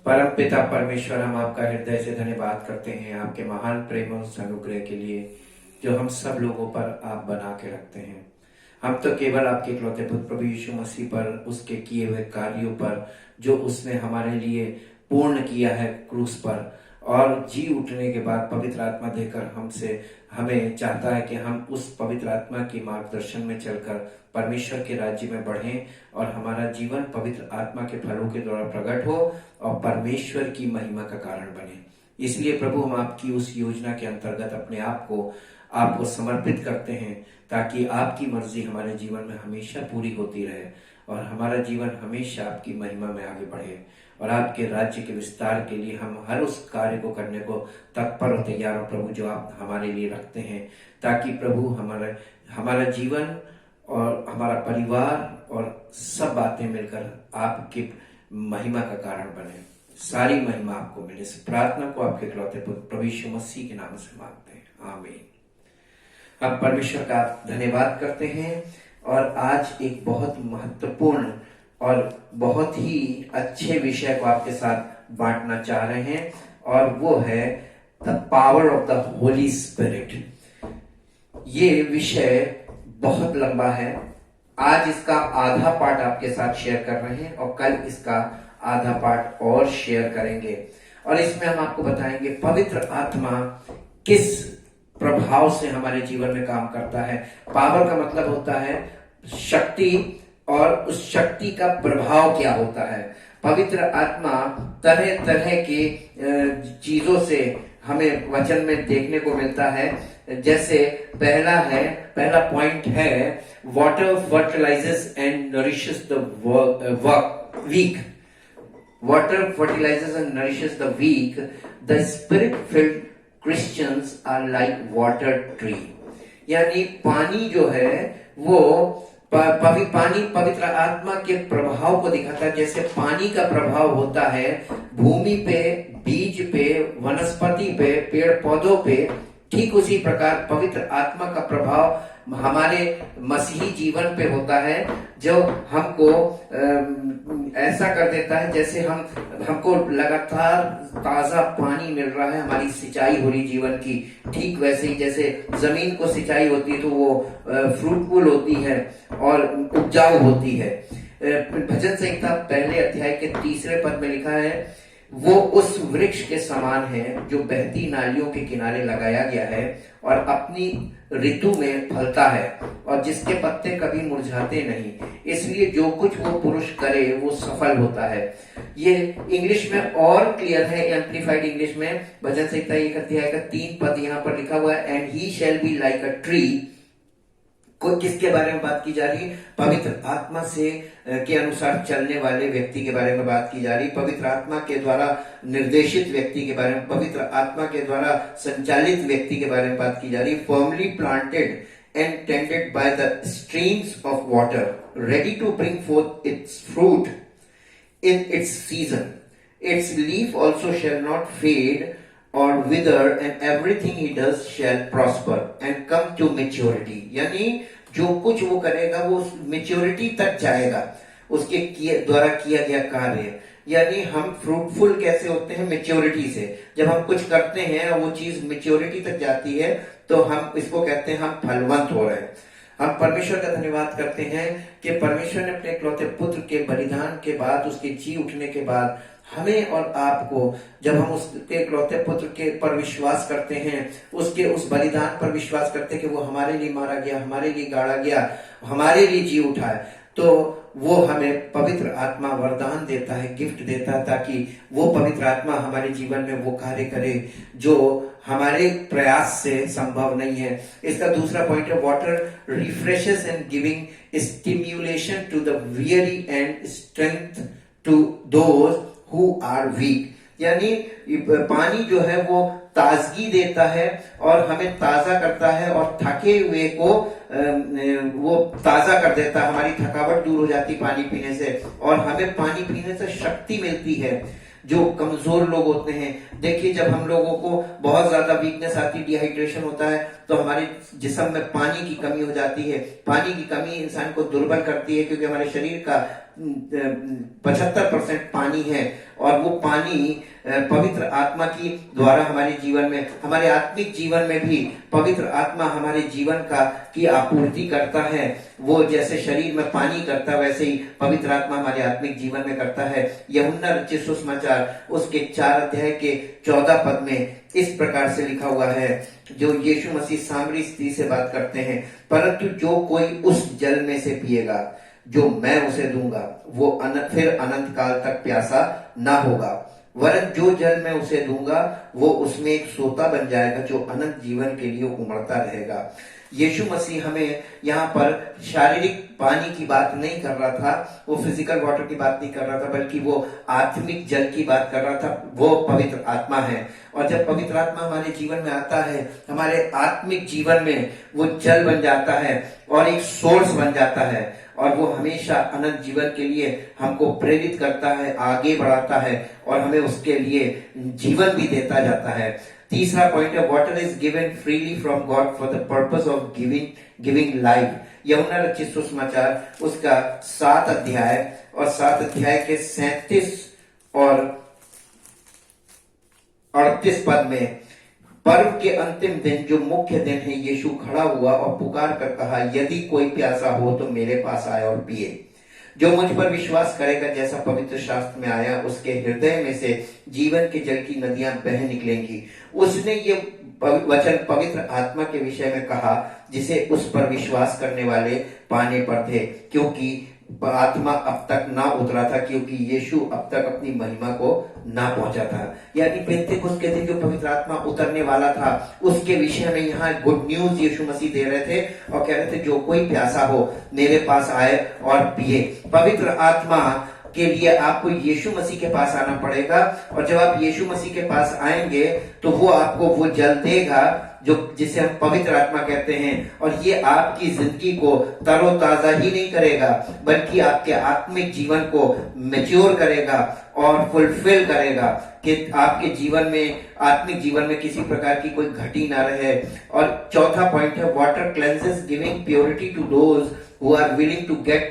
परम पिता परमेश्वर, हम आपका हृदय से धन्यवाद करते हैं आपके महान प्रेम और अनुग्रह के लिए जो हम सब लोगों पर आप बना के रखते हैं। हम तो केवल आपके इकलौते पुत्र प्रभु यीशु मसीह पर, उसके किए हुए कार्यों पर, जो उसने हमारे लिए पूर्ण किया है क्रूस पर, और जी उठने के बाद पवित्र आत्मा देकर हमें चाहता है कि हम उस पवित्र आत्मा की मार्गदर्शन में चलकर परमेश्वर के राज्य में बढ़ें और हमारा जीवन पवित्र आत्मा के फलों के द्वारा प्रकट हो और परमेश्वर की महिमा का कारण बने। इसलिए प्रभु, हम आपकी उस योजना के अंतर्गत अपने आप को आपको समर्पित करते हैं ताकि आपकी मर्जी हमारे जीवन में हमेशा पूरी होती रहे और हमारा जीवन हमेशा आपकी महिमा में आगे बढ़े और आपके राज्य के विस्तार के लिए हम हर उस कार्य को करने को तत्पर और तैयार हो प्रभु, जो आप हमारे लिए रखते हैं, ताकि प्रभु हमारा जीवन और हमारा परिवार और सब बातें मिलकर आपकी महिमा का कारण बने। सारी महिमा आपको मिले। इस प्रार्थना को आपके इकलौते पुत्र प्रभु यीशु मसीह के नाम से मांगते हैं, आमीन। अब परमेश्वर का धन्यवाद करते हैं और आज एक बहुत महत्वपूर्ण और बहुत ही अच्छे विषय को आपके साथ बांटना चाह रहे हैं और वो है the power of the Holi spirit. ये विषय बहुत लंबा है। आज इसका आधा पार्ट आपके साथ शेयर कर रहे हैं और कल इसका आधा पार्ट और शेयर करेंगे और इसमें हम आपको बताएंगे पवित्र आत्मा किस प्रभाव से हमारे जीवन में काम करता है। पावर का मतलब होता है शक्ति और उस शक्ति का प्रभाव क्या होता है। पवित्र आत्मा तरह तरह की चीजों से हमें वचन में देखने को मिलता है। जैसे पहला पॉइंट है water fertilises and nourishes the weak. Water fertilises and nourishes the weak. The spirit filled Christians are like water tree. यानी पानी जो है वो पानी पवित्र आत्मा के प्रभाव को दिखाता है। जैसे पानी का प्रभाव होता है भूमि पे, बीज पे, वनस्पति पे, पेड़ पौधों पे, ठीक उसी प्रकार पवित्र आत्मा का प्रभाव हमारे मसीही जीवन पे होता है, जो हमको ऐसा कर देता है जैसे हमको लगातार ताजा पानी मिल रहा है, हमारी सिंचाई हो रही जीवन की। ठीक वैसे ही जैसे जमीन को सिंचाई होती है तो वो फ्रूटफुल होती है और उपजाऊ होती है। भजन संहिता पहले अध्याय के 3 पद में लिखा है, वो उस वृक्ष के समान है जो बहती नालियों के किनारे लगाया गया है और अपनी ऋतु में फलता है और जिसके पत्ते कभी मुरझाते नहीं। इसलिए जो कुछ वो पुरुष करे वो सफल होता है। ये इंग्लिश में और क्लियर है, एम्प्लीफाइड इंग्लिश में भजन संहिता 1 अध्याय का 3 पद यहाँ पर लिखा हुआ है, and he shall be like a tree. को किसके बारे में बात की जा रही है? पवित्र आत्मा से के अनुसार चलने वाले व्यक्ति के बारे में बात की जा रही है। पवित्र आत्मा के द्वारा निर्देशित व्यक्ति के बारे में, पवित्र आत्मा के द्वारा संचालित व्यक्ति के बारे में बात की जा रही है। Firmly planted and tended by the streams of water, ready to bring forth its fruit in its season. Its leaf also shall not fade or wither, and everything he does shall prosper and come to maturity. यानी जो कुछ वो करेगा वो maturity तक जाएगा, उसके द्वारा किया गया कार्य। यानी हम फ्रूटफुल कैसे होते हैं? मेच्योरिटी से। जब हम कुछ करते हैं और वो चीज मेच्योरिटी तक जाती है तो हम इसको कहते हैं हम फलवंत हो रहे हैं। हम परमेश्वर का धन्यवाद करते हैं कि परमेश्वर ने अपने इकलौते पुत्र के बलिदान के बाद, उसके जी उठने के बाद हमें और आपको, जब हम उसके इकलौते पुत्र के पर विश्वास करते हैं, उसके उस बलिदान पर विश्वास करते हैं कि वो हमारे लिए मारा गया, हमारे लिए गाड़ा गया, हमारे लिए जी उठा है, तो वो हमें पवित्र आत्मा वरदान देता है, गिफ्ट देता है, ताकि वो पवित्र आत्मा हमारे जीवन में वो कार्य करे जो हमारे प्रयास से संभव नहीं है। इसका दूसरा पॉइंट है water refreshes and giving stimulation to the weary and strength to those who are weak. यानी पानी जो है वो ताजगी देता है और हमें ताजा करता है और थके हुए को वो ताजा कर देता है। हमारी थकावट दूर हो जाती पानी पीने से और हमें पानी पीने से शक्ति मिलती है। जो कमजोर लोग होते हैं, देखिए जब हम लोगों को बहुत ज्यादा वीकनेस आती, डिहाइड्रेशन होता है, तो हमारे जिस्म में पानी की कमी हो जाती है। पानी की कमी इंसान को दुर्बल करती है क्योंकि हमारे शरीर का 75% पानी है, और वो पानी पवित्र आत्मा की द्वारा हमारे जीवन में, हमारे आत्मिक जीवन में भी पवित्र आत्मा हमारे जीवन की आपूर्ति करता है। वो जैसे शरीर में पानी करता है वैसे ही पवित्र आत्मा हमारे आत्मिक जीवन में करता है। यूहन्ना रचित सुसमाचार उसके 4 अध्याय के 14 पद में इस प्रकार से लिखा हुआ है, जो यीशु मसीह सामरी स्त्री से बात करते हैं, परंतु जो कोई उस जल में से पिएगा जो मैं उसे दूंगा, वो फिर अनंत काल तक प्यासा ना होगा, वरन जो जल मैं उसे दूंगा वो उसमें एक सोता बन जाएगा जो अनंत जीवन के लिए उमड़ता रहेगा। यीशु मसीह हमें यहाँ पर शारीरिक पानी की बात नहीं कर रहा था, वो फिजिकल वाटर की बात नहीं कर रहा था, बल्कि वो आत्मिक जल की बात कर रहा था। वो पवित्र आत्मा है, और जब पवित्र आत्मा हमारे जीवन में आता है, हमारे आत्मिक जीवन में वो जल बन जाता है और एक सोर्स बन जाता है, और वो हमेशा अनंत जीवन के लिए हमको प्रेरित करता है, आगे बढ़ाता है, और हमें उसके लिए जीवन भी देता जाता है। तीसरा पॉइंट है, water is given freely from God for the purpose of giving life. यूहन्ना रचित सुसमाचार उसका 7 अध्याय और 7 अध्याय के 37 और 38 पद में, पर्व के अंतिम दिन जो मुख्य दिन है, यीशु खड़ा हुआ और पुकार कर कहा, यदि कोई प्यासा हो तो मेरे पास आए और पिए। जो मुझ पर विश्वास करेगा, जैसा पवित्र शास्त्र में आया, उसके हृदय में से जीवन के जल की नदियां बह निकलेंगी। उसने ये वचन पवित्र आत्मा के विषय में कहा, जिसे उस पर विश्वास करने वाले पाने पर थे, क्योंकि आत्मा अब तक ना उतरा था, क्योंकि यीशु अब तक अपनी महिमा को ना पहुंचा था। यानी पेंतेकुस्त के दिन जो पवित्र आत्मा उतरने वाला था, उसके विषय में यहाँ गुड न्यूज यीशु मसीह दे रहे थे और कह रहे थे, जो कोई प्यासा हो मेरे पास आए और पिए। पवित्र आत्मा के लिए आपको यीशु मसीह के पास आना पड़ेगा, और जब आप यीशु मसीह के पास आएंगे तो वो आपको वो जल देगा जो जिसे हम पवित्र आत्मा कहते हैं, और ये आपकी जिंदगी को तरोताजा ही नहीं करेगा, बल्कि आपके आत्मिक जीवन को मैच्योर करेगा और फुलफिल करेगा, कि आपके जीवन में, आत्मिक जीवन में किसी प्रकार की कोई घटी ना रहे। और चौथा पॉइंट है, water cleanses giving purity to those who are willing to get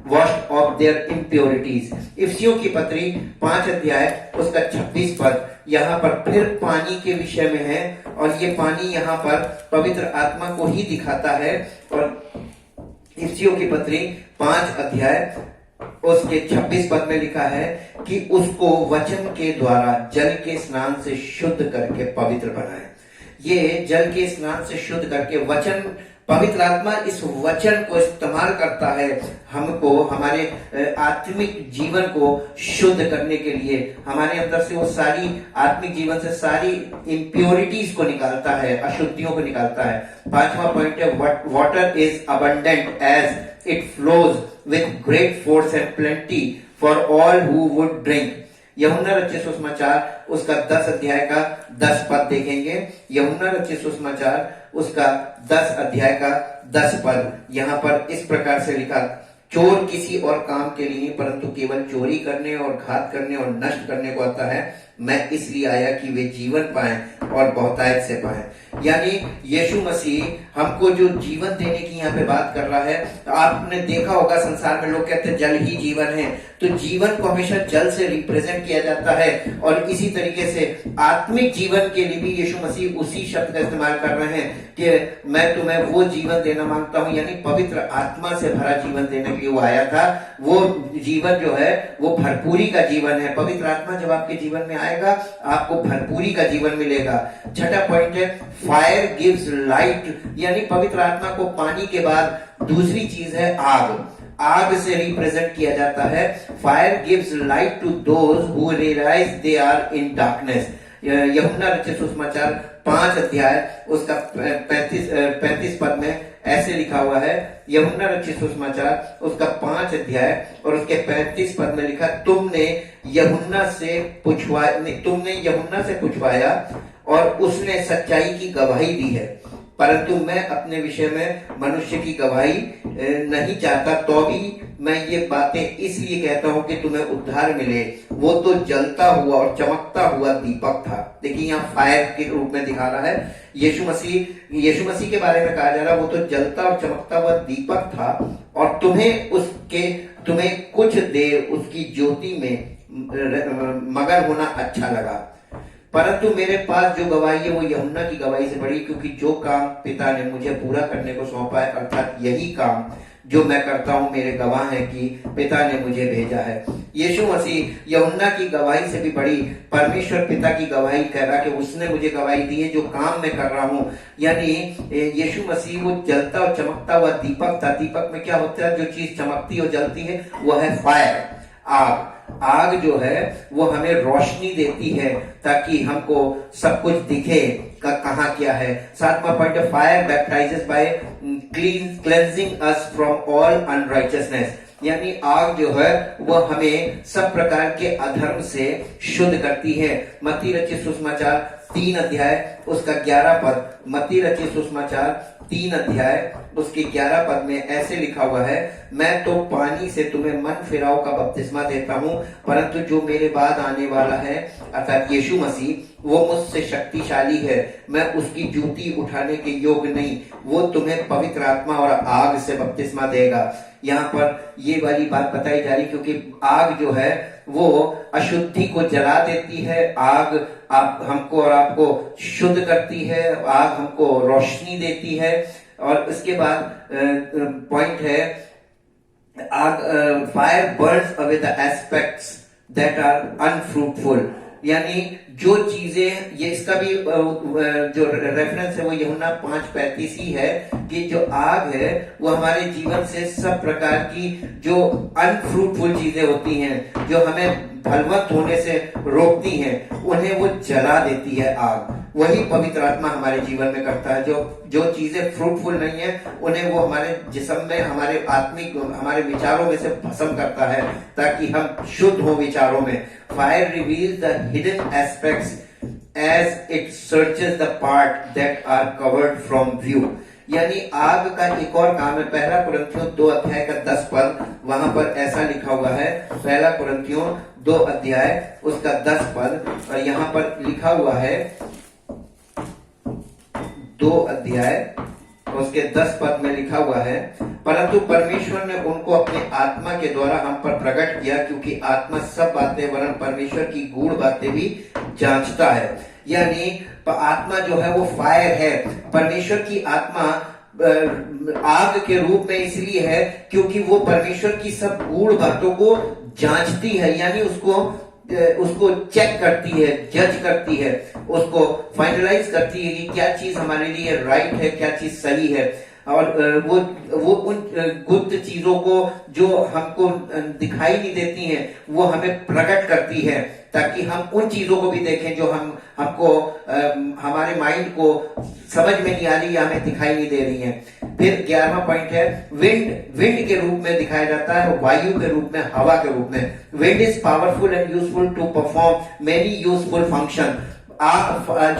washed of their impurities। इफिसियों की पत्री 5 अध्याय उसका 26 पद यहाँ पर फिर पानी के विषय में है, और ये पानी यहाँ पर पवित्र आत्मा को ही दिखाता है। और इफिसियों की पत्री 5 अध्याय उसके 26 पद में लिखा है कि उसको वचन के द्वारा जल के स्नान से शुद्ध करके पवित्र बनाए। ये जल के स्नान से शुद्ध करके, वचन, पवित्र आत्मा इस वचन को इस्तेमाल करता है हमको, हमारे आत्मिक जीवन को शुद्ध करने के लिए, हमारे अंदर से वो सारी आत्मिक जीवन से सारी इम्प्योरिटीज को निकालता है, अशुद्धियों को निकालता है। 5वां पॉइंट है, water is abundant as it flows with great force and plenty for all who would drink. यूहन्ना रचित सुसमाचार उसका 10 अध्याय का 10 पद देखेंगे। यूहन्ना रचित सुसमाचार उसका 10 अध्याय का 10 पद यहाँ पर इस प्रकार से लिखा, चोर किसी और काम के लिए नहीं, परंतु केवल चोरी करने और घात करने और नष्ट करने को आता है। मैं इसलिए आया कि वे जीवन पाएं और बहुतायत से पाएं। यानी यीशु मसीह हमको जो जीवन देने की यहाँ पे बात कर रहा है। तो आपने देखा होगा संसार में लोग कहते हैं जल ही जीवन है, तो जीवन को हमेशा जल से रिप्रेजेंट किया जाता है, और इसी तरीके से आत्मिक जीवन के लिए भी यीशु मसीह उसी शब्द का इस्तेमाल कर रहे हैं कि मैं तुम्हें वो जीवन देना मांगता हूं, यानी पवित्र आत्मा से भरा जीवन देने के लिए वो आया था। वो जीवन जो है वो भरपूरी का जीवन है। पवित्र आत्मा जब आपके जीवन में आएगा, आपको भरपूरी का जीवन मिलेगा। छठा पॉइंट है, फायर गिव्स लाइट, यानी पवित्र आत्मा को पानी के बाद दूसरी चीज है आग। आग से रिप्रेजेंट किया जाता है। Fire gives light to those who realise they are in darkness. यूहन्ना रचित सुसमाचार 5 अध्याय उसका 35 पद में ऐसे लिखा हुआ है। यूहन्ना रचित सुसमाचार उसका 5 अध्याय और उसके 35 पद में लिखा, तुमने यूहन्ना से पूछवाया और उसने सच्चाई की गवाही दी है, परंतु मैं अपने विषय में मनुष्य की गवाही नहीं चाहता, तो भी मैं ये बातें इसलिए कहता हूं कि तुम्हें उद्धार मिले। वो तो जलता हुआ और चमकता हुआ दीपक था। देखिए यहाँ फायर के रूप में दिखा रहा है यीशु मसीह के बारे में कहा जा रहा है, वो तो जलता और चमकता हुआ दीपक था और तुम्हें कुछ देर उसकी ज्योति में मगन होना अच्छा लगा। परंतु मेरे पास जो गवाही है वो यूहन्ना की गवाही से बड़ी, क्योंकि जो काम पिता ने मुझे पूरा करने को सौंपा है, अर्थात यही काम जो मैं करता हूं, मेरे गवाह है कि पिता ने मुझे भेजा है। यीशु मसीह यूहन्ना की गवाही से भी बड़ी परमेश्वर पिता की गवाही कह रहा कि उसने मुझे गवाही दी है जो काम मैं कर रहा हूं। यानी यीशु मसीह वो जलता और चमकता हुआ दीपक था। दीपक में क्या होता है, जो चीज चमकती और जलती है वो है फायर, आग जो है वो हमें रोशनी देती है ताकि हमको सब कुछ दिखे का कहाँ क्या है। सातवां point, fire baptises by cleansing us from all unrighteousness. यानी आग जो है वो हमें सब प्रकार के अधर्म से शुद्ध करती है। मत्ती रचित सुसमाचार 3 अध्याय उसका 11 पद, मत्ती रचित सुसमाचार 3 अध्याय उसके 11 पद में ऐसे लिखा हुआ है, मैं तो पानी से तुम्हें मन फिराव का बपतिस्मा देता हूं, परंतु जो मेरे बाद आने वाला है अर्थात यीशु मसीह, वो मुझसे शक्तिशाली है, मैं उसकी जूती उठाने के योग्य नहीं, वो तुम्हें पवित्र आत्मा और आग से बपतिस्मा देगा। यहाँ पर ये वाली बात बताई जा रही क्योंकि आग जो है वो अशुद्धि को जला देती है। आग आप हमको और आपको शुद्ध करती है, आग हमको रोशनी देती है। और इसके बाद पॉइंट है, आग fire burns away the aspects that are unfruitful. यानी जो चीजें, ये इसका भी जो रेफरेंस है वो यूहन्ना 5:35 ही है कि जो आग है वो हमारे जीवन से सब प्रकार की जो अनफ्रूटफुल चीजें होती हैं, जो हमें फलवंत होने से रोकती हैं, उन्हें वो जला देती है आग। वही पवित्र आत्मा हमारे जीवन में करता है। जो चीजें फ्रूटफुल नहीं है उन्हें वो हमारे जिस्म में, हमारे आत्मिक, हमारे विचारों में से भस्म करता है ताकि हम शुद्ध हो विचारों में। Fire reveals the hidden aspects as it searches the part that are covered from view. यानी आग का एक और काम है, पहला कुरिन्थियों 2 अध्याय का 10 पद, वहां पर ऐसा लिखा हुआ है, पहला कुरिन्थियों 2 अध्याय उसका 10 पद, और यहाँ पर लिखा हुआ है 2 अध्याय उसके 10 पद में लिखा हुआ है, परंतु परमेश्वर ने उनको अपने आत्मा के द्वारा हम पर प्रकट किया, क्योंकि आत्मा सब बातें वरन परमेश्वर की गूढ़ बातें भी जांचता है। यानी आत्मा जो है वो फायर है। परमेश्वर की आत्मा आग के रूप में इसलिए है क्योंकि वो परमेश्वर की सब गूढ़ बातों को जांचती है, यानी उसको चेक करती है, जज करती है, उसको फाइनलाइज करती है कि क्या चीज हमारे लिए राइट है, क्या चीज सही है। और वो उन गुप्त चीजों को जो हमको दिखाई नहीं देती हैं वो हमें प्रकट करती है ताकि हम उन चीजों को भी देखें जो हमको हमारे माइंड को समझ में नहीं आ रही या हमें दिखाई नहीं दे रही हैं। फिर 11वां पॉइंट है, विंड के रूप में दिखाया जाता है, वायु के रूप में, हवा के रूप में। Wind is powerful and useful to perform many useful function.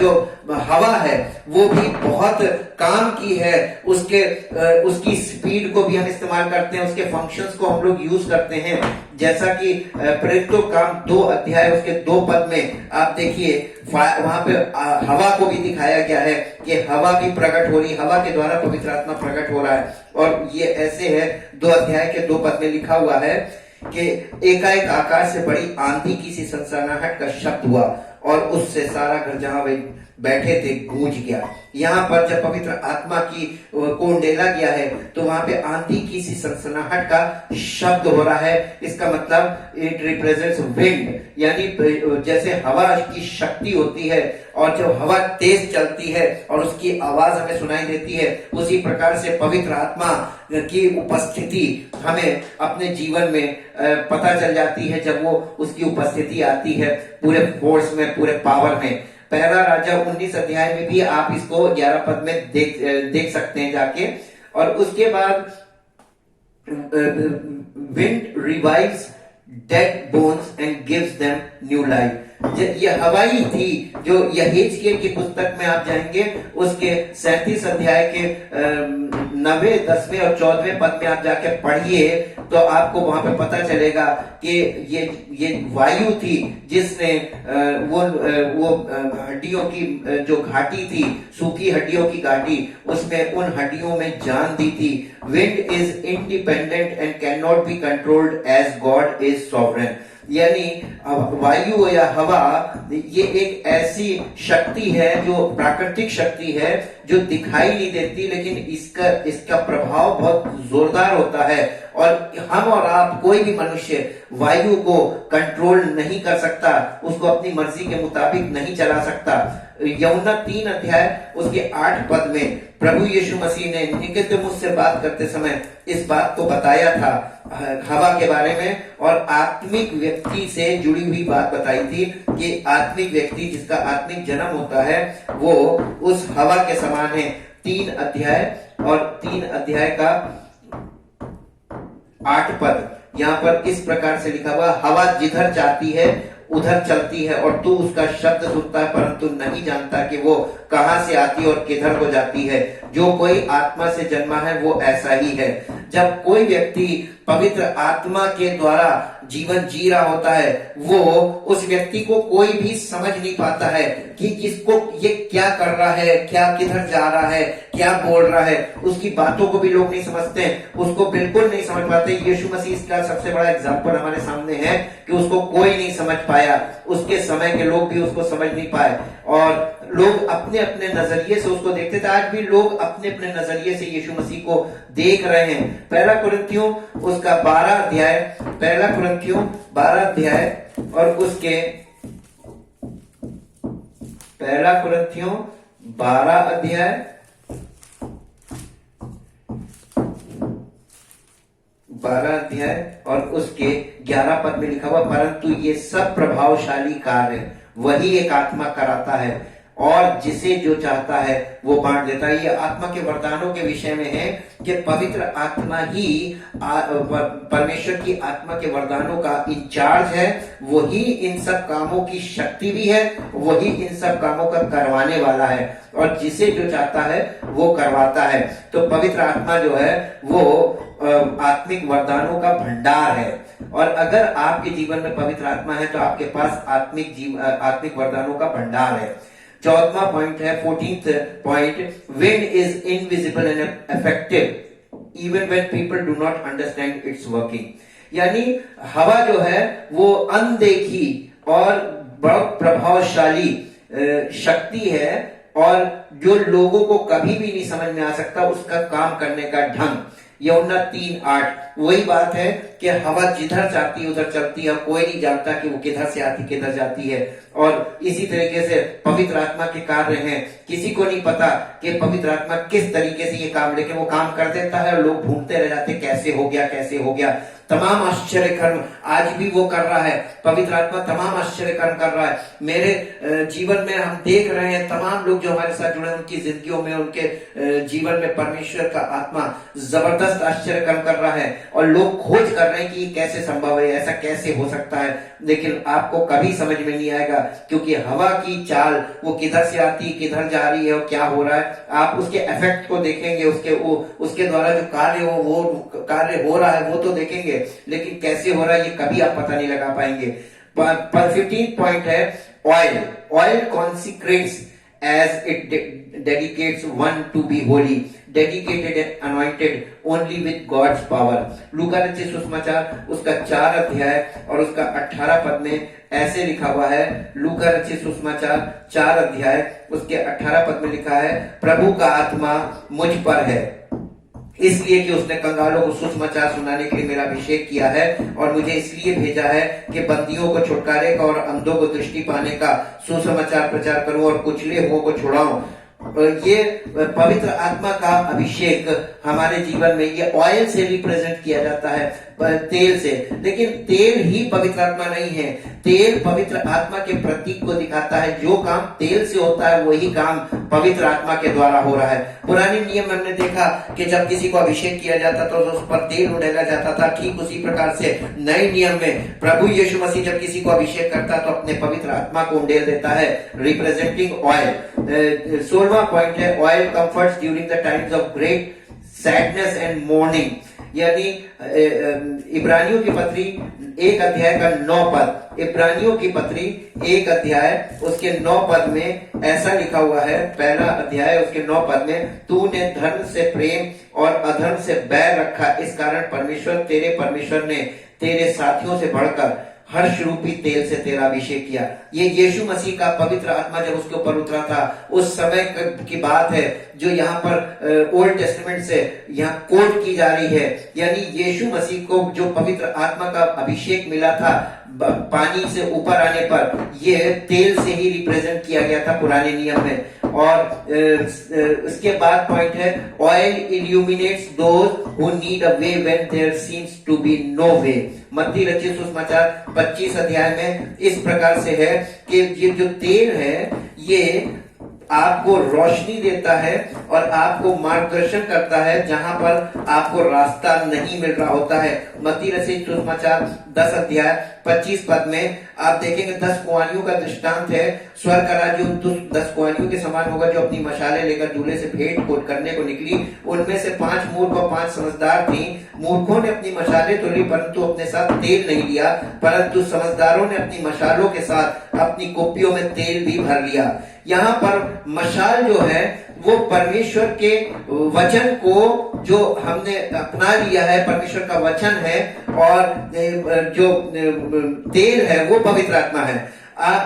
जो हवा है वो भी बहुत काम की है, उसकी स्पीड को भी हम इस्तेमाल करते हैं, उसके फंक्शंस को हम लोग यूज करते हैं। जैसा कि प्रेरितों काम 2 अध्याय उसके 2 पद में आप देखिए, वहां पे हवा को भी दिखाया गया है कि हवा भी प्रकट हो रही, हवा के द्वारा पवित्र आत्मा प्रकट हो रहा है। और ये ऐसे है, 2 अध्याय के 2 पद में लिखा हुआ है कि एकाएक आकाश से बड़ी आंधी की सी सनसनाहट का शब्द हुआ और उससे सारा घर जहां वे बैठे थे गूंज गया। यहाँ पर जब पवित्र आत्मा को उंडेला गया है तो वहां पे आंधी की सी सनसनाहट का शब्द हो रहा है। इसका मतलब इट रिप्रेजेंट्स विंड, यानी जैसे हवा की शक्ति होती है और जब हवा तेज चलती है और उसकी आवाज हमें सुनाई देती है, उसी प्रकार से पवित्र आत्मा की उपस्थिति हमें अपने जीवन में पता चल जाती है जब वो उसकी उपस्थिति आती है पूरे फोर्स में, पूरे पावर में। पहला राजा 19 अध्याय में भी आप इसको 11 पद में देख सकते हैं जाके। और उसके बाद wind revives dead bones and gives them new life. ये हवाई थी जो यहेजकेल की पुस्तक में आप जाएंगे, उसके 37 अध्याय के 9वें, 10वें और 14वें पद में आप जाके पढ़िए तो आपको वहां पे पता चलेगा कि ये वायु थी जिसने वो हड्डियों की जो घाटी थी, सूखी हड्डियों की घाटी, उसमें उन हड्डियों में जान दी थी। Wind is independent and can not be controlled as God is sovereign. यानी वायु या हवा ये एक ऐसी शक्ति है जो प्राकृतिक शक्ति है जो दिखाई नहीं देती, लेकिन इसका प्रभाव बहुत जोरदार होता है। और हम और आप, कोई भी मनुष्य वायु को कंट्रोल नहीं कर सकता, उसको अपनी मर्जी के मुताबिक नहीं चला सकता। यूहन्ना 3 अध्याय उसके 8 पद में प्रभु यीशु मसीह ने निकोदेमुस से बात करते समय इस बात को बताया था, हवा के बारे में, और आत्मिक व्यक्ति से जुड़ी हुई बात बताई थी कि आत्मिक व्यक्ति जिसका आत्मिक जन्म होता है वो उस हवा के समान है। 3 अध्याय और 3 अध्याय का 8 पद यहाँ पर इस प्रकार से लिखा हुआ, हवा जिधर जाती है उधर चलती है और तू उसका शब्द सुनता है परंतु नहीं जानता कि वो कहां से आती है और किधर को जाती है। जो कोई आत्मा से जन्मा है वो ऐसा ही है। जब कोई व्यक्ति पवित्र आत्मा के द्वारा जीवन जी रहा होता है, वो उस व्यक्ति को कोई भी समझ नहीं पाता है कि इसको ये क्या कर रहा है, क्या किधर जा रहा है, क्या बोल रहा है। उसकी बातों को भी लोग नहीं समझते, उसको बिल्कुल नहीं समझ पाते। यीशु मसीह इसका सबसे बड़ा एग्जाम्पल हमारे सामने है कि उसको कोई नहीं समझ पाया, उसके समय के लोग भी उसको समझ नहीं पाए और लोग अपने अपने नजरिए से उसको देखते थे। आज भी लोग अपने अपने नजरिए से यीशु मसीह को देख रहे हैं। पहला कुरिन्थियों उसका 12 अध्याय, पहला कुरिन्थियों 12 अध्याय और उसके पहला कुरिन्थियों 12 अध्याय 12 अध्याय और उसके 11 पद में लिखा हुआ, परंतु ये सब प्रभावशाली कार्य वही एक आत्मा कराता है और जिसे जो चाहता है वो बांट देता है। ये आत्मा के वरदानों के विषय में है कि पवित्र आत्मा ही परमेश्वर की आत्मा के वरदानों का इंचार्ज है। वही इन सब कामों की शक्ति भी है, वही इन सब कामों का करवाने वाला है और जिसे जो चाहता है वो करवाता है। तो पवित्र आत्मा जो है वो आत्मिक वरदानों का भंडार है और अगर आपके जीवन में पवित्र आत्मा है तो आपके पास आत्मिक वरदानों का भंडार है। 14वां पॉइंट है, 14th point, wind is invisible and effective even when people do not understand it's working. यानी हवा जो है वो अनदेखी और बहुत प्रभावशाली शक्ति है और जो लोगों को कभी भी नहीं समझ में आ सकता उसका काम करने का ढंग। यूहन्ना 3:8 वही बात है कि हवा जिधर जाती है उधर चलती है, कोई नहीं जानता कि वो किधर से आती किधर जाती है। और इसी तरीके से पवित्र आत्मा के कार्य हैं, किसी को नहीं पता कि पवित्र आत्मा किस तरीके से ये काम, लेकिन वो काम कर देता है और लोग ढूंढते रह जाते कैसे हो गया कैसे हो गया। तमाम आश्चर्य कर्म आज भी वो कर रहा है, पवित्र आत्मा तमाम आश्चर्य कर्म कर रहा है। मेरे जीवन में हम देख रहे हैं तमाम लोग जो हमारे साथ जुड़े उनकी जिंदगियों में, उनके जीवन में परमेश्वर का आत्मा जबरदस्त आश्चर्य कर्म कर रहा है और लोग खोज कर रहे हैं कि ये कैसे संभव है, ऐसा कैसे हो सकता है। लेकिन आपको कभी समझ में नहीं आएगा क्योंकि हवा की चाल वो किधर से आती है, किधर जा रही है और क्या हो रहा है। आप उसके इफेक्ट को देखेंगे, उसके द्वारा जो कार्य हो रहा है वो तो देखेंगे, लेकिन कैसे हो रहा है ये कभी आप पता नहीं लगा पाएंगे। पर 15 पॉइंट है, oil कॉन्सिक्रेट्स as it dedicates one to be holy, dedicated and anointed only with God's power। लूका रचित सुसमाचार उसका 4 अध्याय और उसका 18 पद में ऐसे लिखा हुआ है। लूका रचित सुसमाचार 4 अध्याय उसके 18 पद में लिखा है, प्रभु का आत्मा मुझ पर है इसलिए कि उसने कंगालों को सुसमाचार सुनाने के लिए मेरा अभिषेक किया है और मुझे इसलिए भेजा है कि बंदियों को छुटकारे का और अंधों को दृष्टि पाने का सुसमाचार प्रचार करूं और कुचले हुओं को छुड़ाऊं। ये पवित्र आत्मा का अभिषेक हमारे जीवन में ये ऑयल से रिप्रेजेंट किया जाता है, तेल से, लेकिन तेल ही पवित्र आत्मा नहीं है। तेल पवित्र आत्मा के प्रतीक को दिखाता है। जो काम तेल से होता है वही काम पवित्र आत्मा के द्वारा हो रहा है। पुराने नियम में हमने देखा कि जब किसी को अभिषेक किया जाता तो उस पर तेल उड़ेला जाता था। ठीक उसी प्रकार से नए नियम में प्रभु यीशु मसीह जब किसी को अभिषेक करता तो अपने पवित्र आत्मा को उंडेल देता है, रिप्रेजेंटिंग ऑयल। 16वां पॉइंट है, oil comforts during the times of great sadness and morning. यानी इब्रानियों की पत्री 1 अध्याय का 9 पद, इब्रानियों की पत्री 1 अध्याय उसके 9 पद में ऐसा लिखा हुआ है, पहला अध्याय उसके 9 पद में, तूने धर्म से प्रेम और अधर्म से बैर रखा, इस कारण परमेश्वर ने तेरे साथियों से बढ़कर हर्ष रूपी तेल से तेरा अभिषेक किया। ये यीशु मसीह का पवित्र आत्मा जब उसके ऊपर उतरा था उस समय की बात है, जो यहाँ पर ओल्ड टेस्टामेंट से यहाँ कोट की जा रही है। यानी यीशु मसीह को जो पवित्र आत्मा का अभिषेक मिला था पानी से ऊपर आने पर, ये तेल से ही रिप्रेजेंट किया गया था पुराने नियम में। और उसके बाद पॉइंट है, oil illuminates those who need a way when there seems to be no way. मत्ती रचित सुसमाचार 25 अध्याय में इस प्रकार से है कि ये जो तेल है ये आपको रोशनी देता है और आपको मार्गदर्शन करता है जहां पर आपको रास्ता नहीं मिल रहा होता है। मत्ती रचित सुसमाचार 10 अध्याय 25 पद में आप देखेंगे 10 कुंवारियों का दृष्टांत है। स्वर्ग का राज्य 10 कुंवारियों के समान होगा जो अपनी मशाले लेकर दूल्हे से भेंट कोट करने को निकली। उनमें से 5 मूर्ख और 5 समझदार थी। मूर्खों ने अपनी मशाले तो ली परंतु अपने साथ तेल नहीं लिया, परंतु समझदारों ने अपनी मशालों के साथ अपनी कोपियों में तेल भी भर लिया। यहाँ पर मशाल जो है वो परमेश्वर के वचन को जो हमने अपना लिया है, परमेश्वर का वचन है, और जो तेल है वो पवित्र आत्मा है।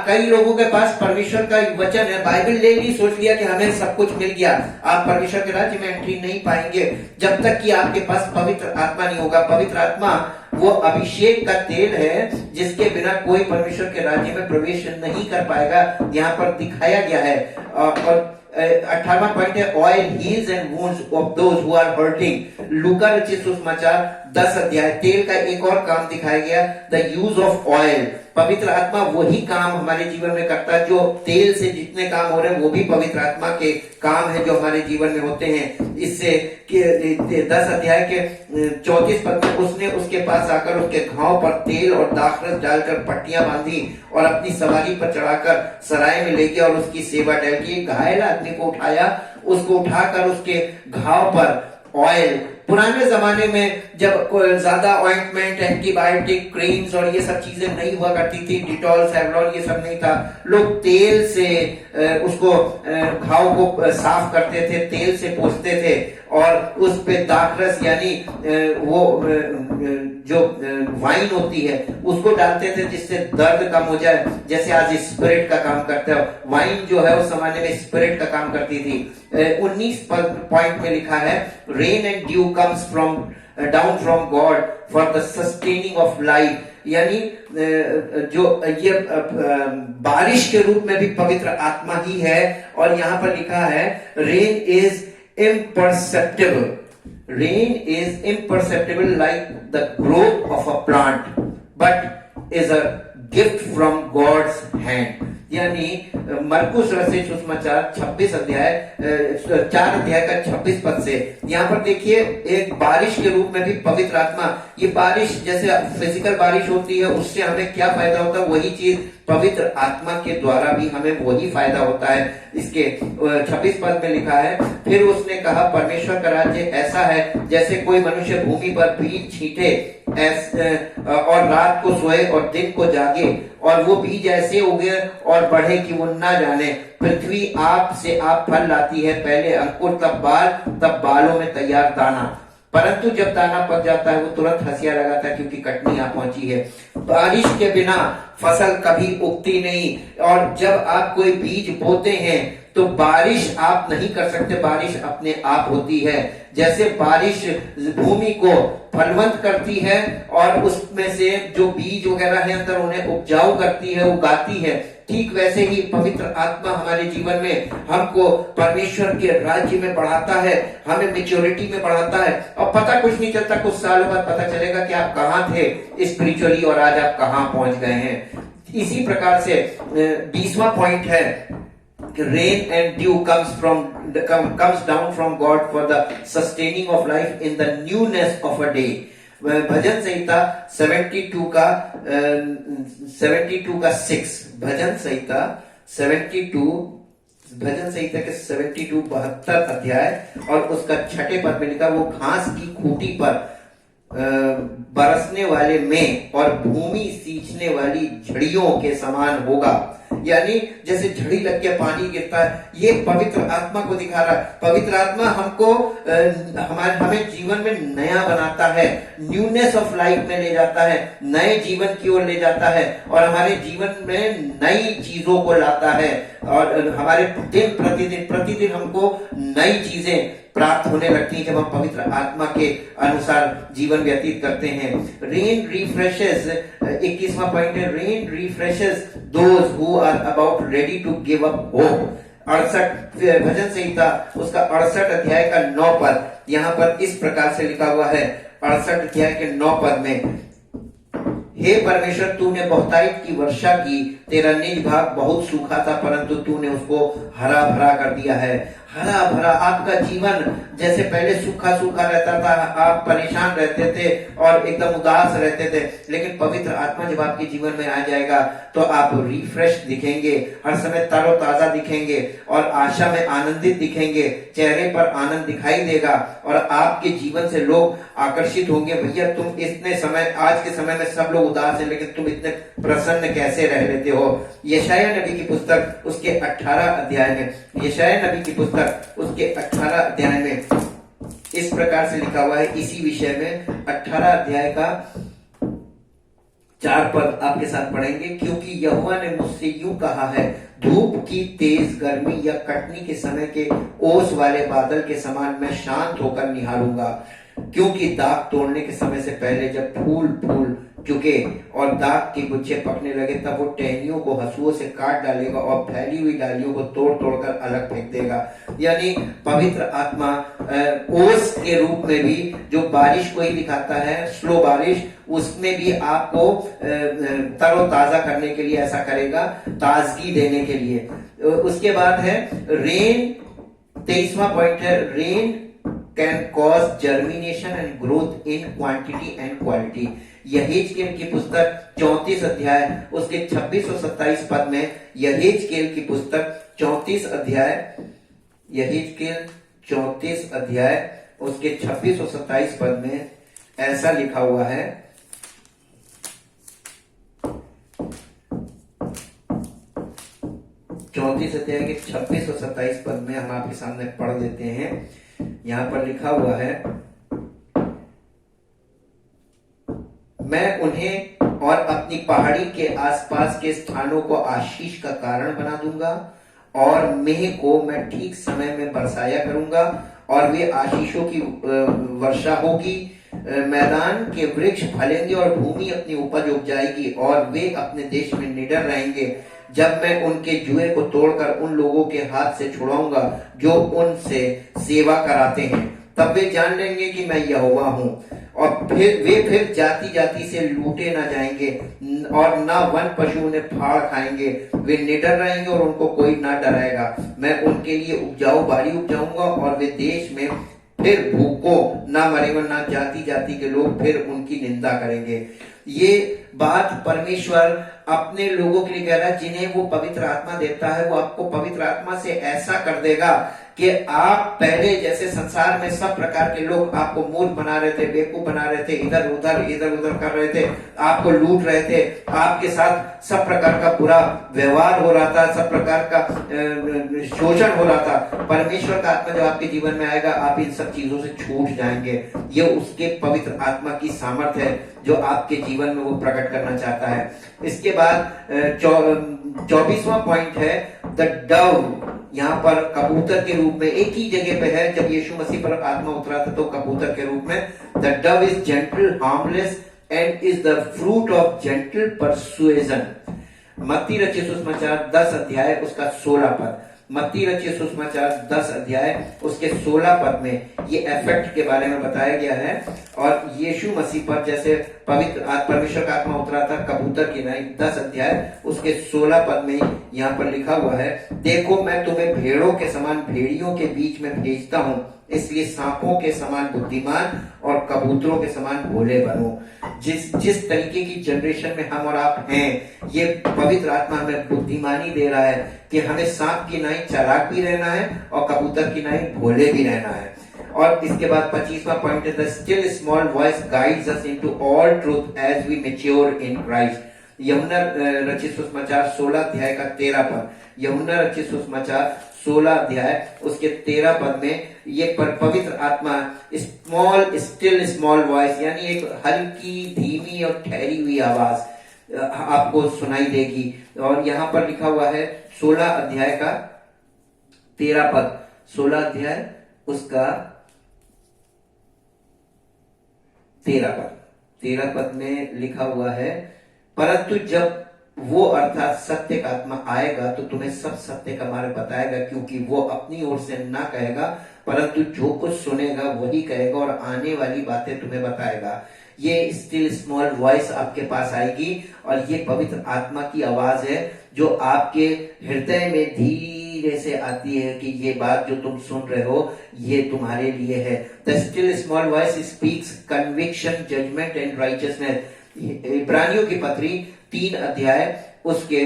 कई लोगों के पास परमेश्वर का वचन है, बाइबल ले ली, सोच लिया कि हमें सब कुछ मिल गया। आप परमेश्वर के राज्य में एंट्री नहीं पाएंगे जब तक कि आपके पास पवित्र आत्मा नहीं होगा। पवित्र आत्मा वो अभिषेक का तेल है जिसके बिना कोई परमेश्वर के राज्य में प्रवेश नहीं कर पाएगा, यहाँ पर दिखाया गया है। और 18वां पॉइंट है, oil heals and wounds of those who are hurting. लूका रचित सुसमाचार 10 अध्याय, तेल का एक और काम दिखाया गया, द यूज ऑफ ऑयल। पवित्र आत्मा वही काम हमारे जीवन में करता है, जो तेल से जितने काम हो रहे हैं वो भी पवित्र आत्मा के काम है जो हमारे जीवन में होते हैं। इससे 10 अध्याय के 34 पद में उसने उसके पास आकर उसके घाव पर तेल और दाखरस डालकर पट्टियां बांधी और अपनी सवारी पर चढ़ाकर सराय में ले गया और उसकी सेवा टहल की। घायल आदमी को उठाया, उसको उठाकर उसके घाव पर ऑयल, पुराने जमाने में जब ज्यादा ऑइंटमेंट, एंटीबायोटिक, क्रीम्स और ये सब चीजें नहीं हुआ करती थी, डिटॉल, सेवलॉन ये सब नहीं था, लोग तेल से उसको घाव को साफ करते थे, तेल से पोंछते थे और उस पे दाखरस यानी वो जो वाइन होती है उसको डालते थे जिससे दर्द कम हो जाए। जैसे आज स्पिरिट का काम करता है, वाइन जो है उस जमाने में स्पिरिट का काम करती थी। 19 पॉइंट में लिखा है, rain and due comes from down from God for the sustaining of life. यानी जो ये बारिश के रूप में भी पवित्र आत्मा ही है। और यहाँ पर लिखा है, rain is imperceptible. Rain is imperceptible like the growth of a plant, but is a gift from God's hand. यानी मरकुस रचित सुसमाचार 26 अध्याय 4 अध्याय का 26 पद से यहाँ पर देखिए, एक बारिश के रूप में भी पवित्र आत्मा। ये बारिश जैसे फिजिकल बारिश होती है उससे हमें क्या फायदा होता है, वही चीज पवित्र आत्मा के द्वारा भी हमें वही फायदा होता है। इसके 26 पद में लिखा है, फिर उसने कहा, परमेश्वर का राज्य ऐसा है जैसे कोई मनुष्य भूमि पर बीज छींटे और रात को सोए और दिन को जागे, और वो बीज ऐसे उगे और बढ़े कि वो ना जाने। पृथ्वी आप से आप फल लाती है, पहले अंकुर तब बाल, तब बालों में तैयार दाना, परंतु जब दाना पक जाता है वो तुरंत हंसिया लगाता है क्योंकि कटनी आ पहुंची है। बारिश के बिना फसल कभी उगती नहीं, और जब आप कोई बीज बोते हैं तो बारिश आप नहीं कर सकते, बारिश अपने आप होती है। जैसे बारिश भूमि को फलवंत करती है और उसमें से जो बीज वगैरह है अंदर उन्हें उपजाऊ करती है, उगाती है, ठीक वैसे ही पवित्र आत्मा हमारे जीवन में हमको परमेश्वर के राज्य में बढ़ाता है, हमें मैच्योरिटी में बढ़ाता है। और पता कुछ नहीं चलता, कुछ सालों बाद पता चलेगा कि आप कहाँ थे स्पिरिचुअली और आज आप कहाँ पहुंच गए हैं। इसी प्रकार से 20वां पॉइंट है, rain and dew comes down from God for the sustaining of life in the newness of a day. भजन संहिता 72 का 6, भजन संहिता 72, भजन संहिता के 72 72 अध्याय और उसका 6 पद में लिखा, वो घास की खूंटी पर बरसने वाले में और भूमि सींचने वाली झड़ियों के समान होगा। यानी जैसे झड़ी लग के पानी गिरता है, ये पवित्र आत्मा को दिखा रहा है। पवित्र आत्मा हमको हमें जीवन में नया बनाता है, न्यूनेस ऑफ लाइफ में ले जाता है, नए जीवन की ओर ले जाता है और हमारे जीवन में नई चीजों को लाता है और हमारे दिन प्रतिदिन हमको नई चीजें प्राप्त होने लगती है जब हम पवित्र आत्मा के अनुसार जीवन व्यतीत करते हैं। रेन रिफ्रेशेस, 21वां पॉइंट है, rain refreshes those who are about ready to give up hope. 68 भजन संहिता उसका 68 अध्याय का 9 पद यहाँ पर इस प्रकार से लिखा हुआ है। 68 अध्याय के 9 पद में, हे परमेश्वर, तूने बहुतायत की वर्षा की, तेरा निज भाग बहुत सूखा था परंतु तूने उसको हरा भरा कर दिया है। हरा भरा आपका जीवन जैसे पहले सूखा सूखा रहता था, आप परेशान रहते थे और एकदम उदास रहते थे, लेकिन पवित्र आत्मा जब आपके जीवन में आ जाएगा तो आप रिफ्रेश दिखेंगे, हर समय तरोताजा दिखेंगे और आशा में आनंदित दिखेंगे, चेहरे पर आनंद दिखाई देगा और आपके जीवन से लोग आकर्षित होंगे। भैया तुम इतने समय, आज के समय में सब लोग उदास है लेकिन तुम इतने प्रसन्न कैसे रह लेते हो। यशायाह नबी की पुस्तक उसके 18 अध्याय में, यशायाह नबी की पुस्तक उसके 18 अध्याय में इस प्रकार से लिखा हुआ है, इसी विषय में 18 अध्याय का 4 पद आपके साथ पढ़ेंगे। क्योंकि यहोवा ने मुझसे यूं कहा है, धूप की तेज गर्मी या कटनी के समय के ओस वाले बादल के समान मैं शांत होकर निहारूंगा। क्योंकि दाख तोड़ने के समय से पहले जब फूल फूल चुके और दाख के गुच्छे पकने लगे तब वो टहनियों को हंसुओं से काट डालेगा और फैली हुई डालियों को तोड़ तोड़कर अलग फेंक देगा। यानी पवित्र आत्मा ओस के रूप में भी जो बारिश को ही दिखाता है, स्लो बारिश, उसमें भी आपको तरोताजा करने के लिए ऐसा करेगा, ताजगी देने के लिए। उसके बाद है रेन, 23वां पॉइंट है, rain can cause germination and growth in quantity and quality. यहेजकेल की पुस्तक 34 अध्याय उसके 26 और 27 पद में, यहेजकेल की पुस्तक 34 अध्याय, यहेजकेल 34 अध्याय उसके 26 और 27 पद में ऐसा लिखा हुआ है, 34 अध्याय के 26 और 27 पद में हम आपके सामने पढ़ देते हैं। यहां पर लिखा हुआ है, मैं उन्हें और अपनी पहाड़ी के आसपास के स्थानों को आशीष का कारण बना दूंगा और मेह को मैं ठीक समय में बरसाया करूंगा और वे आशीषों की वर्षा होगी। मैदान के वृक्ष फलेंगे और भूमि अपनी उपज उपजाएगी और वे अपने देश में निडर रहेंगे। जब मैं उनके जुए को तोड़कर उन लोगों के हाथ से छुड़ाऊंगा जो उनसे सेवा कराते हैं, तब वे जान लेंगे कि मैं यहोवा हूं और फिर जाति जाति से लूटे ना जाएंगे और ना वन पशु उन्हें फाड़ खाएंगे। वे निडर रहेंगे और उनको कोई ना डराएगा। मैं उनके लिए उपजाऊ बाड़ी उपजाऊंगा और वे देश में फिर भूखों ना मरेंगे, ना जाति जाति के लोग फिर उनकी निंदा करेंगे। ये बात परमेश्वर अपने लोगों के लिए कह रहा है, जिन्हें वो पवित्र आत्मा देता है वो आपको पवित्र आत्मा से ऐसा कर देगा कि आप पहले जैसे संसार में सब प्रकार के लोग आपको मूर्ख बना रहे थे, बेवकूफ बना रहे थे, इधर उधर कर रहे थे, आपको लूट रहे थे, आपके साथ सब प्रकार का बुरा व्यवहार हो रहा था, सब प्रकार का शोषण हो रहा था। परमेश्वर का आत्मा जब आपके जीवन में आएगा आप इन सब चीजों से छूट जाएंगे। ये उसके पवित्र आत्मा की सामर्थ्य है जो आपके जीवन में वो प्रकट करना चाहता है। इसके बाद 24वां पॉइंट है, द डव, यहाँ पर कबूतर के रूप में एक ही जगह पे है। जब यीशु मसीह पर आत्मा उतरा था तो कबूतर के रूप में, the dove is gentle, harmless and is the fruit of gentle persuasion. मत्ती रचित सुसमाचार 10 अध्याय उसका 16 पद, मत्ती रचित सुसमाचार 10 अध्याय उसके 16 पद में ये इफेक्ट के बारे में बताया गया है। और यीशु मसीह पर जैसे पवित्र परमेश्वर का आत्मा उतरा था कबूतर की नहीं, 10 अध्याय उसके 16 पद में यहाँ पर लिखा हुआ है, देखो मैं तुम्हें भेड़ों के समान भेड़ियों के बीच में भेजता हूँ, इसलिए सांपों के समान बुद्धिमान और कबूतरों के समान भोले बनो। जिस तरीके की जनरेशन में हम और आप हैं, ये पवित्र आत्मा हमें बुद्धिमानी दे रहा है कि हमें सांप की नाई चालाक भी रहना है और कबूतर की नाई भोले भी रहना है। और इसके बाद 25वां पॉइंट है the still small voice guides us into all truth as we mature in Christ. यूहन्ना रचित सुसमाचार 16 अध्याय का 13 पद, यूहन्ना रचित सुसमाचार 16 अध्याय उसके 13 पद में ये पवित्र आत्मा स्मॉल स्टिल स्मॉल वॉइस यानी एक हल्की धीमी और ठहरी हुई आवाज आपको सुनाई देगी। और यहाँ पर लिखा हुआ है 16 अध्याय का 13 पद, 16 अध्याय उसका 13 पद में लिखा हुआ है परंतु जब वो अर्थात सत्य का आत्मा आएगा तो तुम्हें सब सत्य का मार्ग बताएगा, क्योंकि वो अपनी ओर से ना कहेगा परंतु जो कुछ सुनेगा वही कहेगा और आने वाली बातें तुम्हें बताएगा। ये स्टिल स्मॉल वॉइस आपके पास आएगी और ये पवित्र आत्मा की आवाज है जो आपके हृदय में धीरे से आती है कि ये बात जो तुम सुन रहे हो ये तुम्हारे लिए है। The still small voice speaks conviction, judgement and righteousness. इब्रानियों की पत्री 3 अध्याय उसके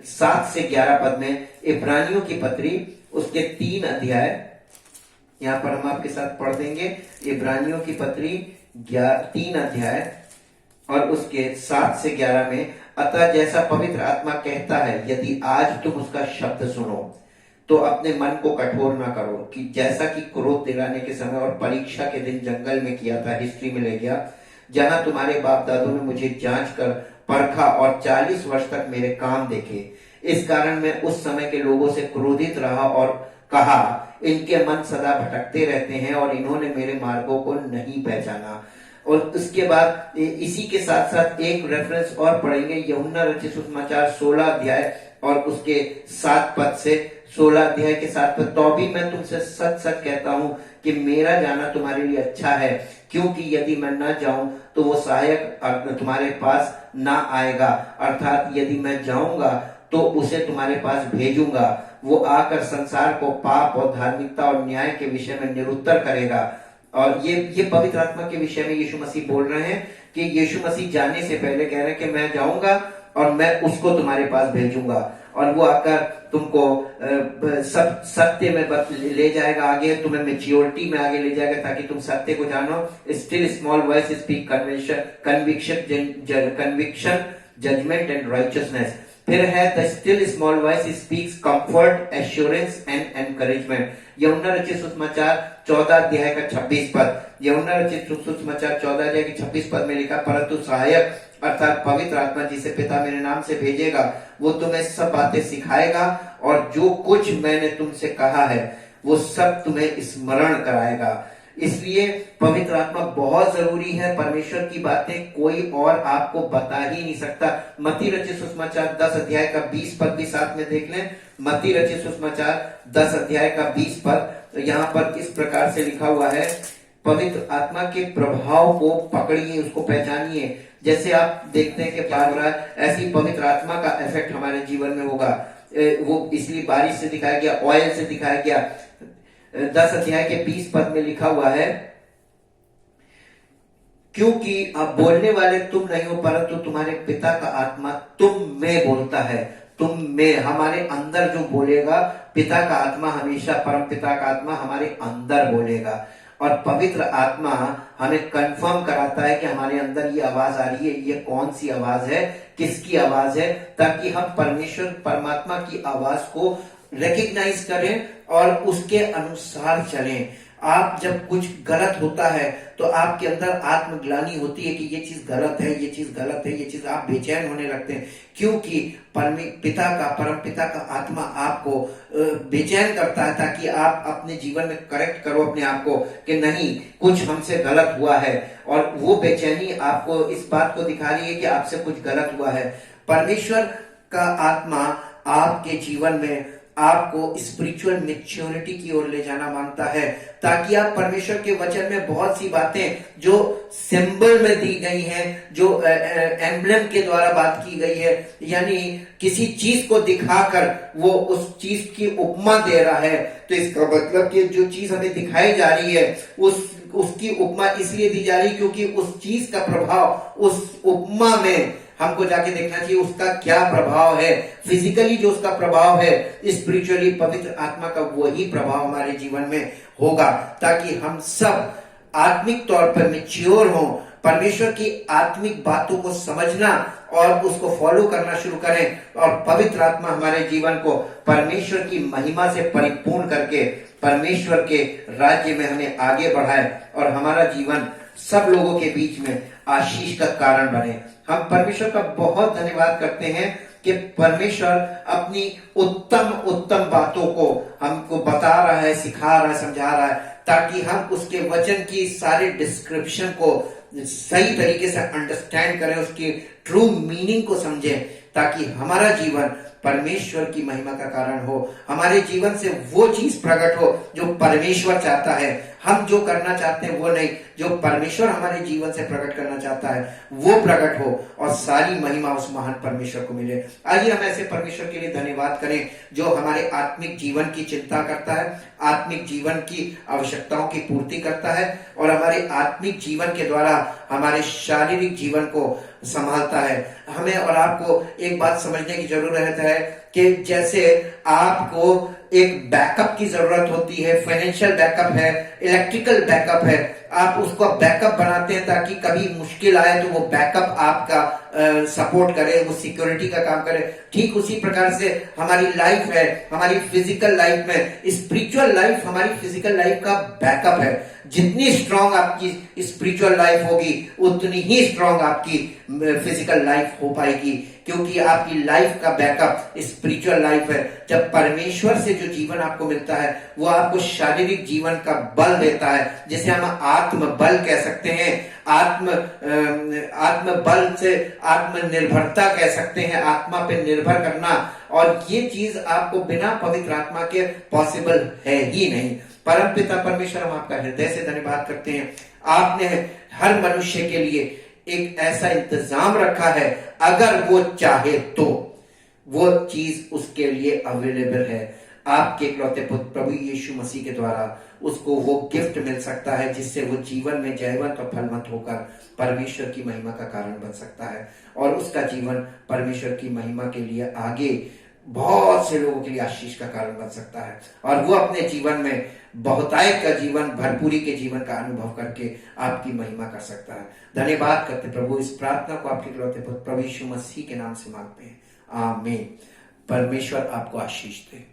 7 से 11 पद में, इब्रानियों की पत्री उसके 3 अध्याय यहाँ पर हम आपके साथ पढ़ देंगे। इब्रानियों की पत्री 3 अध्याय और उसके 7 से 11 में, अतः जैसा पवित्र आत्मा कहता है यदि आज तुम उसका शब्द सुनो तो अपने मन को कठोर ना करो, कि जैसा कि क्रोध दिलाने के समय और परीक्षा के दिन जंगल में किया था, हिस्ट्री में ले गया, जहां तुम्हारे बाप दादों ने मुझे जांच कर परखा और 40 वर्ष तक मेरे काम देखे। इस कारण मैं उस समय के लोगों से क्रोधित रहा और कहा इनके मन सदा भटकते रहते हैं और इन्होंने मेरे मार्गों को नहीं पहचाना। और उसके बाद इसी के साथ साथ एक रेफरेंस और पढ़ेंगे, यूहन्ना रचित सुसमाचार 16 अध्याय और उसके 7 पद से, 16 अध्याय के 7 पद, तो भी मैं तुमसे सच सच कहता हूँ कि मेरा जाना तुम्हारे लिए अच्छा है, क्योंकि यदि मैं न जाऊं तो वो सहायक तुम्हारे पास ना आएगा, अर्थात यदि मैं जाऊंगा तो उसे तुम्हारे पास भेजूंगा। वो आकर संसार को पाप और धार्मिकता और न्याय के विषय में निरुत्तर करेगा। और ये पवित्र आत्मा के विषय में यीशु मसीह बोल रहे हैं कि यीशु मसीह जाने से पहले कह रहे हैं कि मैं जाऊंगा और मैं उसको तुम्हारे पास भेजूंगा और वो आकर तुमको सब सत्य में ले जाएगा, आगे तुम्हें मैच्योरिटी में आगे ले जाएगा ताकि तुम सत्य को जानो। Still small voice speak conviction, judgement and righteousness. फिर है the still small voice speaks comfort, assurance and encouragement. यूहन्ना रचित सुसमाचार 14 अध्याय का 26 पद, यूहन्ना रचित सुसमाचार 14 अध्याय के 26 पद में लिखा, परंतु सहायक अर्थात पवित्र आत्मा जिसे पिता मेरे नाम से भेजेगा वो तुम्हें सब बातें सिखाएगा और जो कुछ मैंने तुमसे कहा है वो सब तुम्हें स्मरण कराएगा। इसलिए पवित्र आत्मा बहुत जरूरी है। परमेश्वर की बातें कोई और आपको बता ही नहीं सकता। मत्ती रचित सुसमाचार 10 अध्याय का 20 पद भी साथ में देख लें। मत्ती रचित सुसमाचार 10 अध्याय का 20 पद, तो यहाँ पर इस प्रकार से लिखा हुआ है, पवित्र आत्मा के प्रभाव को पकड़िए, उसको पहचानिए। जैसे आप देखते हैं कि बार बार ऐसी पवित्र आत्मा का इफेक्ट हमारे जीवन में होगा, वो इसलिए बारिश से दिखाया गया, ऑयल से दिखाया गया। 10 अध्याय के 20 पद में लिखा हुआ है, क्योंकि अब बोलने वाले तुम नहीं हो परंतु तुम्हारे पिता का आत्मा तुम में बोलता है। तुम में, हमारे अंदर जो बोलेगा, पिता का आत्मा हमेशा, परम पिता का आत्मा हमारे अंदर बोलेगा। और पवित्र आत्मा हमें कंफर्म कराता है कि हमारे अंदर ये आवाज आ रही है, ये कौन सी आवाज है, किसकी आवाज है, ताकि हम परमेश्वर परमात्मा की आवाज को रिकग्नाइज करें और उसके अनुसार चलें। आप जब कुछ गलत होता है तो आपके अंदर आत्मग्लानि होती है कि ये चीज गलत है, ये चीज गलत है, ये चीज, आप बेचैन होने लगते हैं, क्योंकि परम पिता का आत्मा आपको बेचैन करता है ताकि आप अपने जीवन में करेक्ट करो अपने आप को कि नहीं, कुछ हमसे गलत हुआ है। और वो बेचैनी आपको इस बात को दिखा रही है कि आपसे कुछ गलत हुआ है। परमेश्वर का आत्मा आपके जीवन में आपको स्पिरिचुअल मैच्योरिटी की ओर ले जाना मांगता है, ताकि आप परमेश्वर के वचन में बहुत सी बातें जो सिंबल में दी गई हैं, जो एम्ब्लेम के द्वारा बात की गई है, यानी किसी चीज को दिखाकर वो उस चीज की उपमा दे रहा है, तो इसका मतलब कि जो चीज हमें दिखाई जा रही है उसकी उपमा इसलिए दी जा रही क्योंकि उस चीज का प्रभाव उस उपमा में हमको जाके देखना चाहिए उसका क्या प्रभाव है। फिजिकली जो उसका प्रभाव है, स्पिरिचुअली पवित्र आत्मा का वही प्रभाव हमारे जीवन में होगा, ताकि हम सब आत्मिक तौर पर मैच्योर हों, परमेश्वर की आत्मिक बातों को समझना और उसको फॉलो करना शुरू करें, और पवित्र आत्मा हमारे जीवन को परमेश्वर की महिमा से परिपूर्ण करके परमेश्वर के राज्य में हमें आगे बढ़ाए और हमारा जीवन सब लोगों के बीच में आशीष का कारण बने। हम परमेश्वर का बहुत धन्यवाद करते हैं कि परमेश्वर अपनी उत्तम उत्तम बातों को हमको बता रहा है, सिखा रहा है, समझा रहा है, ताकि हम उसके वचन की सारे डिस्क्रिप्शन को सही तरीके से अंडरस्टैंड करें, उसकी ट्रू मीनिंग को समझें, ताकि हमारा जीवन परमेश्वर की महिमा का कारण हो, हमारे जीवन से वो चीज प्रकट हो जो परमेश्वर चाहता है। हम जो करना चाहते हैं वो नहीं, जो परमेश्वर हमारे जीवन से प्रकट करना चाहता है वो प्रकट हो और सारी महिमा उस महान परमेश्वर को मिले। आइए हम ऐसे परमेश्वर के लिए धन्यवाद करें जो हमारे आत्मिक जीवन की चिंता करता है, आत्मिक जीवन की आवश्यकताओं की पूर्ति करता है और हमारे आत्मिक जीवन के द्वारा हमारे शारीरिक जीवन को संभालता है। हमें और आपको एक बात समझने की जरूरत है कि जैसे आपको एक बैकअप की जरूरत होती है, फाइनेंशियल बैकअप है, इलेक्ट्रिकल बैकअप है, आप उसको बैकअप बनाते हैं ताकि कभी मुश्किल आए तो वो बैकअप आपका सपोर्ट करे, वो सिक्योरिटी का काम करे। ठीक उसी प्रकार से हमारी लाइफ है, हमारी फिजिकल लाइफ में स्पिरिचुअल लाइफ हमारी फिजिकल लाइफ का बैकअप है। जितनी स्ट्रांग आपकी स्पिरिचुअल लाइफ होगी उतनी ही स्ट्रांग आपकी फिजिकल लाइफ हो पाएगी, क्योंकि आपकी लाइफ का बैकअप स्पिरिचुअल लाइफ है। जब परमेश्वर से जो जीवन आपको मिलता है वो आपको शारीरिक जीवन का बल देता है, जिसे हम आत्म बल कह सकते हैं, आत्म बल से आत्मनिर्भरता कह सकते हैं, आत्मा पे निर्भर करना। और ये चीज आपको बिना पवित्र आत्मा के पॉसिबल है ही नहीं। परम पिता परमेश्वर, हम आपका हृदय से धन्यवाद करते हैं। आपने हर मनुष्य के लिए एक ऐसा इंतजाम रखा है, अगर वो चाहे तो वो चीज उसके लिए अवेलेबल है। आपके इकलौते पुत्र प्रभु यीशु मसीह के द्वारा उसको वो गिफ्ट मिल सकता है जिससे वो जीवन में जयवंत और फलवंत होकर परमेश्वर की महिमा का कारण बन सकता है और उसका जीवन परमेश्वर की महिमा के लिए आगे बहुत से लोगों के लिए आशीष का कारण बन सकता है और वो अपने जीवन में बहुतायत का जीवन, भरपूरी के जीवन का अनुभव करके आपकी महिमा कर सकता है। धन्यवाद करते प्रभु, इस प्रार्थना को आपके इकलौते पुत्र प्रभु यीशु मसीह के नाम से मांगते हैं, आमीन। परमेश्वर आपको आशीष दे।